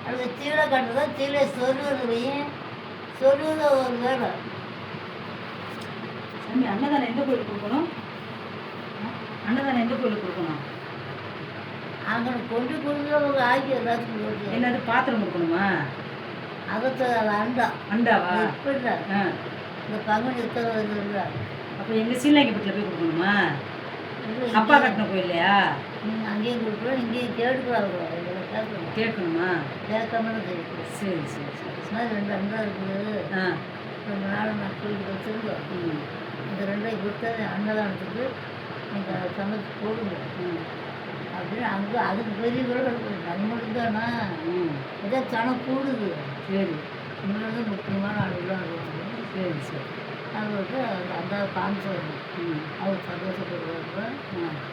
அது கீழே கட்டுறதா கீழே சொருவதையும் சொருவத ஒரு வேலை. சாமி அன்னதானம் எந்த கோயிலுக்கு கொடுக்கணும்? அன்னதானம் எந்த கோயிலுக்கு கொடுக்கணும்? அங்கே கொண்டு கொடுத்து ஆக்கி எல்லாத்துக்கும் கொடுத்து என்னது பாத்திரம் கொடுக்கணுமா? அதற்கு அண்டா அண்டாவா? இப்போ இல்லை, இந்த பங்குனி எத்தனை இல்லை. அப்போ எங்கள் சீலாங்கிப்பட்டில் போய் கொடுக்கணுமா? அப்பா கட்டின கோயில்லையா? நீங்கள் அங்கேயும் கொடுக்குறோம், இங்கேயும் கேட்கலாம். கேட்கணும், கேட்கணுமா? கேட்காம கேட்கணும். சரி சரி சரி. 2 அண்டா இருக்குது. ரொம்ப நாள் நான் கோயிலுக்கு வச்சுருந்தோம். இந்த 2ஐயும் கொடுத்தா அன்னதானத்துக்கு நீங்கள் சமைச்சு போடுங்க அப்படின்னு அங்கே அதுக்கு பெரிய கூட இருக்குது. நம்மளுக்கு தானே ஏதோ சனம் கூடுது. சரி, நம்மளது முக்கியமான ஆளுலாம் இருக்குது. சரி சரி. அது வந்து அந்த காமிச்சு அவர் சந்தோஷப்படுறாங்க.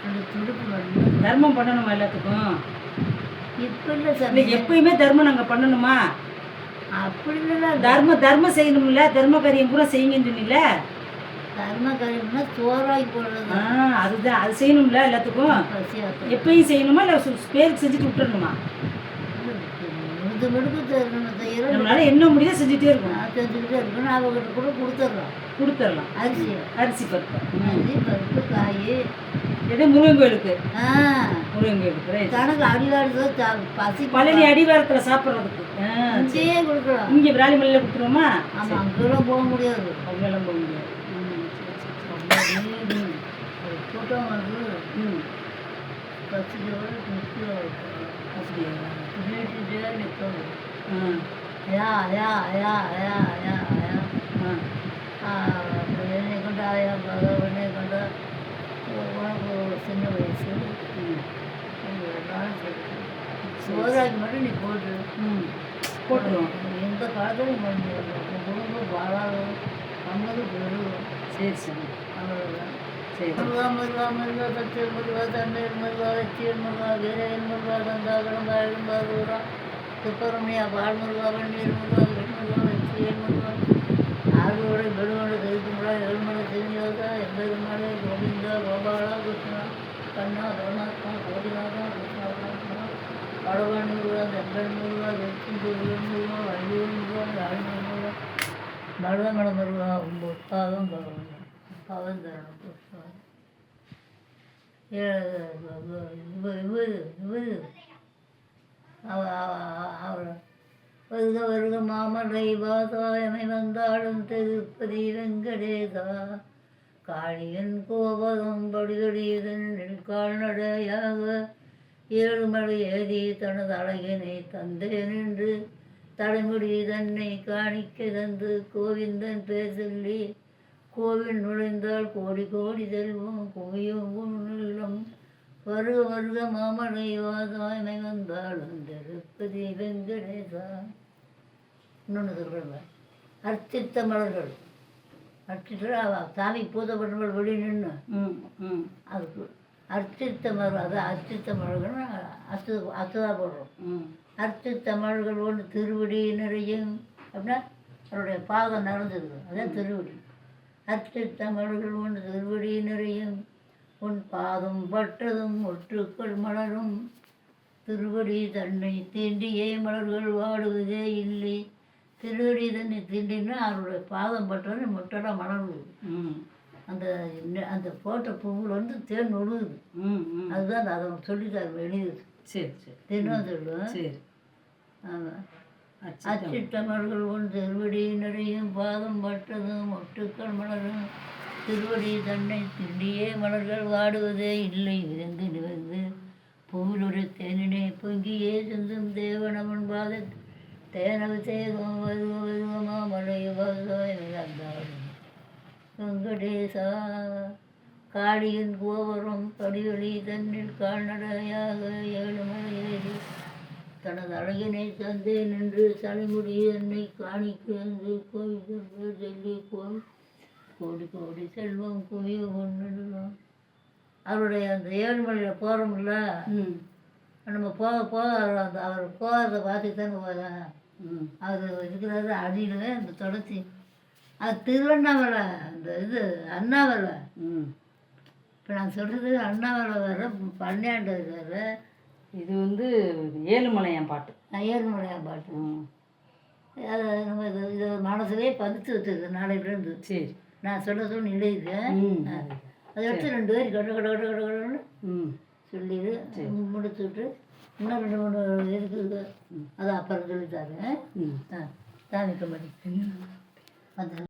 2 துடுப்பு பண்ணணும். தர்மம் பண்ணணுமா எல்லாத்துக்கும்? இப்போ இல்லை சார், இல்லை எப்பயுமே தர்மம் நாங்கள் பண்ணணுமா? அப்படி இல்லை. தர்மம் செய்யணும்ல, தர்ம காரியம் கூட செய்யுங்கன்னு சொன்னீங்கள. தர்ம காரியம்னா சோறாக்கி போடுறது. அதுதான், அது செய்யணும்ல எல்லாத்துக்கும். எப்பயும் செய்யணுமா இல்லை பேருக்கு செஞ்சுட்டு விட்டுறணுமா? இது மெடுக்கு செய்யணும். நம்மளால என்ன முடியுதோ செஞ்சுட்டே இருக்கணும். செஞ்சுக்கிட்டே இருக்கணும். அவங்ககிட்ட கூட கொடுத்துட்றோம். அரிசி பருப்பு, காய். எதோ முருகன் கோயிலுக்கு. முருகன் கோயிலுக்கு கணக்கு அடிவாரத்தில் பசி பழனி அடிவாரத்தில் சாப்பிட்றதுக்கு இங்கேயே கொடுக்குறோம். இங்கே விராலிமலையில் கொடுத்துருவோமா? ஆமாம், அங்கெல்லாம் போக முடியாது. அங்கெல்லாம் போக முடியாது. கூட்டம் வந்து பசியோட வீட்டுட்டே நிற்கணும். ஐயா ஐயா ஐயா ஐயா ஐயா ஐயா என்னை கொண்டு ஆயா என்னை கொண்டு உனக்கு ஒரு சின்ன வயசு சோறாக்கி மட்டும் நீ போட்டுருவோம். எந்த காலத்துலையும் பண்ண குடும்பம் வாழாதும் நம்மது பெருகும். சரி சரி, அவ்வளோதான். முருகா முருகா முருகா சத்திய முருகா தண்ணீர் முருகா வெற்றியல் முருகா வீரையன் முருகா கந்தாகரம் வாழும்பா ரூரா சுப்பரமணியா பால் முருகா வண்ணீர் முருகா வெண்முருகா வெற்றியல் முருகா ஆறுவோட பெருமோட கருத்துமுடா எழுமலை தெரிஞ்சதா எம்பெருமாளே கோவிந்தா கோபாலா கிருஷ்ணா கண்ணா கருணாத்மா கோடிநாதா கிருஷ்ணா வடவன் முருகா தென்பன் முருகா வெற்றி முருகன் முருகா வள்ளியூர் முருகா யாழ்மலை முருகா மருதமலை முருகா உத்தாதம் கருவன் பவன் தரணும். வருக வருக மாமலை வாசாயமை வந்தாடும் திருப்பதி வெங்கடேசா காளியன் கோபதம் படிதடியதன் கால்நடையாக 7 மலை ஏறி தனது அழகினை தந்தேன் என்று தலைமுடி தன்னை காணிக்க தந்து கோவிந்தன் பேர் சொல்லி கோவில் நுழைந்தால் கோடி கோடி செல்வம் குவியும் உள்ளம். வருக வருக மாமலை வாசாயமை வந்தாலும் திருப்பதி வெங்கடேசா. இன்னொன்று சொல்கிறேங்க, அர்ச்சித்த மலர்கள். அர்ச்சித்த சாமி பூஜைப்பட்டவர்கள் வெளியே நின்று அதுக்கு அர்ச்சித்த மலர், அதான் அர்ச்சித்த மலர்கள்னு அச்சுதா போடுறோம். அர்ச்சித்த மலர்கள் ஒன்று திருவடி நிறையும் அப்படின்னா அவருடைய பாகம் நிறைஞ்சிருக்கு, அதான் திருவடி. அர்ச்சித்த மலர்கள் ஒன்று திருவடி நிறையும் உன் பாதம் பட்டதும் ஒற்றுக்கள் மலரும் திருவடி தன்னை தீண்டியே மலர்கள் வாடுவதே இல்லை. திருவடி தன்னை தீண்டினா அவருடைய பாதம் பட்டது மொட்டெல்லாம் மலருது. அந்த அந்த போட்ட பூவில் வந்து தேன் ஒழுகுது. அதுதான் அதை சொல்லிட்டாரு எழுதுது. சரி சரி, தினம் சொல்லுவேன். சரி, ஆமாம். அச்சிட்டமர்கள் உன் திருவடி நிறையும் பாதம் பட்டதும் ஒட்டுக்கள் மலரும் திருவடி தன்னை திண்டியே மலர்கள் வாடுவதே இல்லை. விரைந்து நிவர்ந்து பூவிலுடைய தேனினை பொங்கியே செந்தும் தேவனவன் பாத தேனவு தேகம் வருவ வருவமா மலை வந்தாள் வெங்கடேசா. காளியின் கோபுரம் படிவழி தன்னில் கால்நடையாக 7 மலை ஏறி தனது அழகினை தந்தேன் என்று தலைமுடி என்னை காணிக்கு என்று கோவில் சொல்லி கோடி கோடி செல்வம் குவிய ஒன்றுலாம். அவருடைய அந்த 7 மலையில் போகிறோம்ல, நம்ம போக அந்த அவர் போகிறத பார்த்துட்டு தானே போகிறேன். அவர் இருக்கிறாரு அடியில் அந்த தொடர்ச்சி. அது திருவண்ணாமலை, அந்த இது அண்ணாமலை. இப்போ நான் சொல்கிறது அண்ணாமலை வேறு, பன்னியாண்டு வேறு, இது வந்து ஏழுமலையான் பாட்டு. ஏழுமலையான் பாட்டு. அதை நம்ம இதை மனசுலேயே பதித்து வச்சது நாளையிலேருந்து. சரி, நான் சொல்ல எழுதிக்கிறேன். அதை எடுத்து 2 பேர் கட கட கட கட கடன்னு சொல்லிடு முடிச்சு விட்டு இன்னும் 2-3 இருக்குது. அதை அப்புறம் சொல்லித்தாரு. சாமி கம்பெனி அந்த